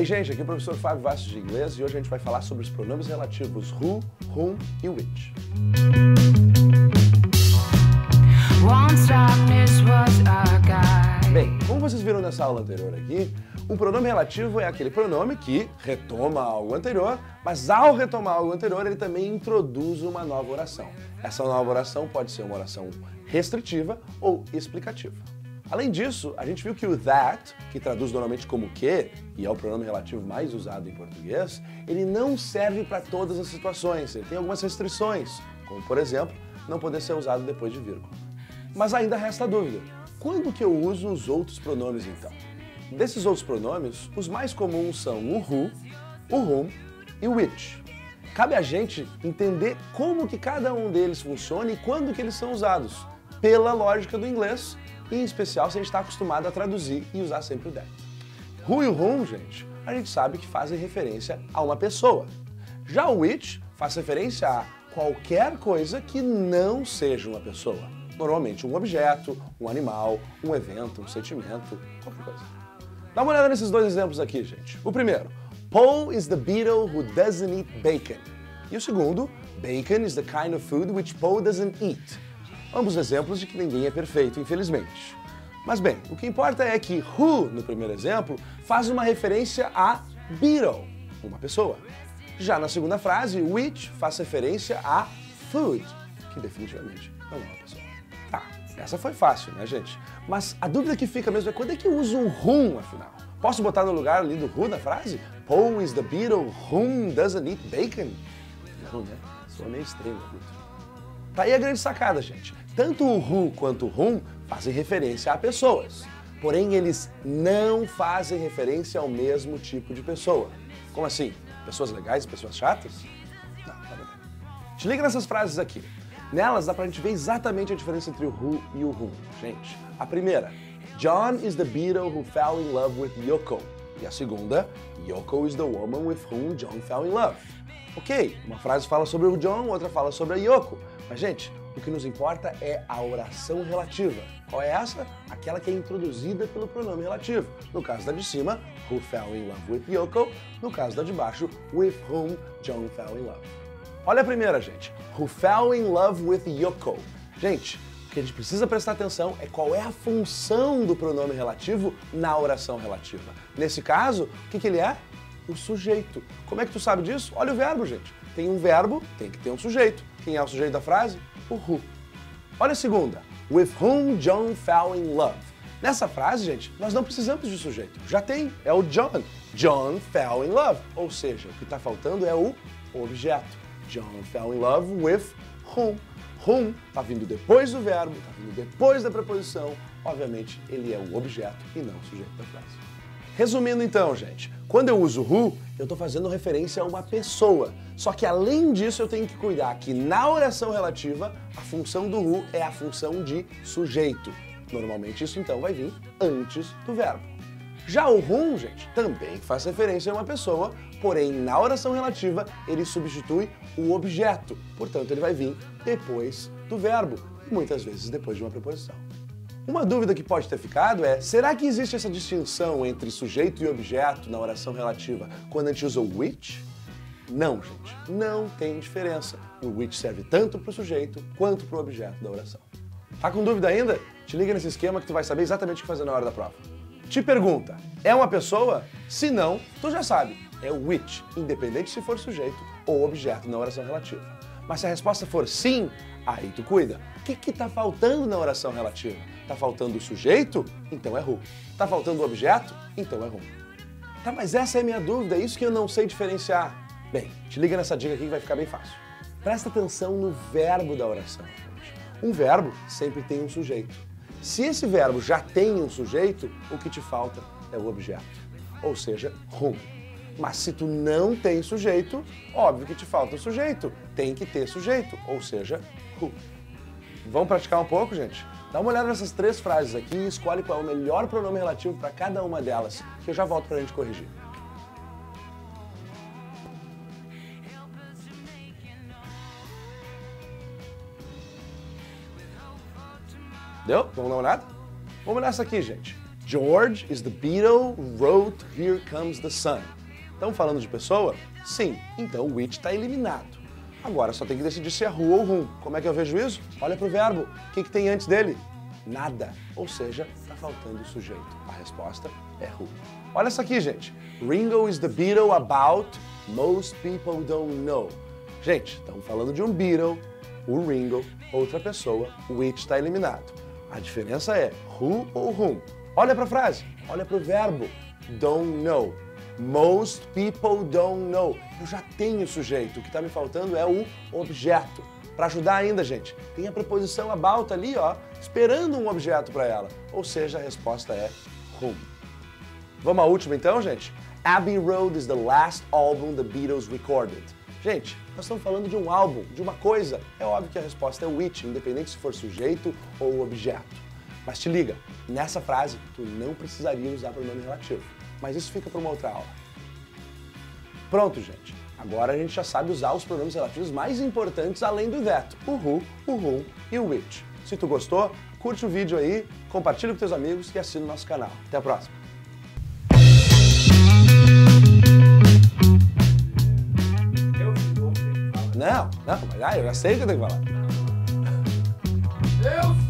aí, gente, aqui é o professor Fábio Vastos de inglês e hoje a gente vai falar sobre os pronomes relativos who, whom e which. Bem, como vocês viram nessa aula anterior aqui, um pronome relativo é aquele pronome que retoma algo anterior, mas ao retomar algo anterior ele também introduz uma nova oração. Essa nova oração pode ser uma oração restritiva ou explicativa. Além disso, a gente viu que o that, que traduz normalmente como que, e é o pronome relativo mais usado em português, ele não serve para todas as situações, ele tem algumas restrições, como por exemplo, não poder ser usado depois de vírgula. Mas ainda resta a dúvida, quando que eu uso os outros pronomes então? Desses outros pronomes, os mais comuns são o who, o whom e o which. Cabe a gente entender como que cada um deles funciona e quando que eles são usados, pela lógica do inglês, e em especial se a gente está acostumado a traduzir e usar sempre o that. Who e o whom, gente, a gente sabe que fazem referência a uma pessoa. Já o which faz referência a qualquer coisa que não seja uma pessoa. Normalmente um objeto, um animal, um evento, um sentimento, qualquer coisa. Dá uma olhada nesses dois exemplos aqui, gente. O primeiro, Paul is the beetle who doesn't eat bacon. E o segundo, bacon is the kind of food which Paul doesn't eat. Ambos exemplos de que ninguém é perfeito, infelizmente. Mas bem, o que importa é que who, no primeiro exemplo, faz uma referência a beetle, uma pessoa. Já na segunda frase, which faz referência a food, que definitivamente não é uma pessoa. Tá, essa foi fácil, né, gente? Mas a dúvida que fica mesmo é quando é que eu uso o whom, afinal? Posso botar no lugar ali do who na frase? Paul is the beetle whom doesn't eat bacon? Não, né? Sou meio extremo. Tá aí a grande sacada, gente. Tanto o who quanto o whom fazem referência a pessoas. Porém, eles não fazem referência ao mesmo tipo de pessoa. Como assim? Pessoas legais e pessoas chatas? Não, tá bem. Te liga nessas frases aqui. Nelas dá pra gente ver exatamente a diferença entre o who e o whom. Gente, a primeira, John is the beetle who fell in love with Yoko. E a segunda, Yoko is the woman with whom John fell in love. Ok, uma frase fala sobre o John, outra fala sobre a Yoko. Mas, gente, o que nos importa é a oração relativa. Qual é essa? Aquela que é introduzida pelo pronome relativo. No caso da de cima, who fell in love with Yoko. No caso da de baixo, with whom John fell in love. Olha a primeira, gente. Who fell in love with Yoko. Gente, o que a gente precisa prestar atenção é qual é a função do pronome relativo na oração relativa. Nesse caso, o que ele é? O sujeito. Como é que tu sabe disso? Olha o verbo, gente. Tem um verbo, tem que ter um sujeito. Quem é o sujeito da frase? O who. Olha a segunda. With whom John fell in love. Nessa frase, gente, nós não precisamos de sujeito. Já tem, é o John. John fell in love. Ou seja, o que está faltando é o objeto. John fell in love with whom. Whom está vindo depois do verbo, está vindo depois da preposição. Obviamente, ele é o objeto e não o sujeito da frase. Resumindo então, gente, quando eu uso who, eu estou fazendo referência a uma pessoa. Só que além disso, eu tenho que cuidar que na oração relativa, a função do who é a função de sujeito. Normalmente isso então vai vir antes do verbo. Já o whom, gente, também faz referência a uma pessoa, porém na oração relativa ele substitui o objeto. Portanto, ele vai vir depois do verbo, e muitas vezes depois de uma preposição. Uma dúvida que pode ter ficado é, será que existe essa distinção entre sujeito e objeto na oração relativa quando a gente usa o which? Não, gente, não tem diferença. O which serve tanto para o sujeito quanto para o objeto da oração. Tá com dúvida ainda? Te liga nesse esquema que tu vai saber exatamente o que fazer na hora da prova. Te pergunta, é uma pessoa? Se não, tu já sabe, é o which, independente se for sujeito ou objeto na oração relativa. Mas se a resposta for sim, aí tu cuida. O que está faltando na oração relativa? Está faltando o sujeito? Então é who. Está faltando o objeto? Então é whom. Tá, mas essa é a minha dúvida, é isso que eu não sei diferenciar. Bem, te liga nessa dica aqui que vai ficar bem fácil. Presta atenção no verbo da oração. Um verbo sempre tem um sujeito. Se esse verbo já tem um sujeito, o que te falta é o objeto, ou seja, whom. Mas se tu não tem sujeito, óbvio que te falta o sujeito. Tem que ter sujeito, ou seja, who. Vamos praticar um pouco, gente? Dá uma olhada nessas três frases aqui e escolhe qual é o melhor pronome relativo para cada uma delas, que eu já volto para a gente corrigir. Deu? Vamos dar uma olhada? Vamos nessa aqui, gente. George is the Beatle who wrote Here Comes the Sun. Estamos falando de pessoa? Sim, então o which está eliminado. Agora só tem que decidir se é who ou whom. Como é que eu vejo isso? Olha para o verbo. O que tem antes dele? Nada. Ou seja, está faltando o sujeito. A resposta é who. Olha essa aqui, gente. Ringo is the Beatle about most people don't know. Gente, estamos falando de um Beatle, o Ringo, outra pessoa, o which está eliminado. A diferença é who ou whom. Olha para a frase, olha para o verbo. Don't know. Most people don't know. Eu já tenho o sujeito, o que está me faltando é o objeto. Para ajudar ainda, gente, tem a preposição about ali, ó, esperando um objeto para ela. Ou seja, a resposta é whom. Vamos à última então, gente? Abbey Road is the last album the Beatles recorded. Gente, nós estamos falando de um álbum, de uma coisa. É óbvio que a resposta é which, independente se for sujeito ou objeto. Mas te liga, nessa frase tu não precisaria usar pronome relativo. Mas isso fica para uma outra aula. Pronto, gente. Agora a gente já sabe usar os pronomes relativos mais importantes além do that. O who, o whom e o which. Se tu gostou, curte o vídeo aí, compartilha com teus amigos e assina o nosso canal. Até a próxima. Eu Não, mas eu já sei o que eu tenho que falar. Eu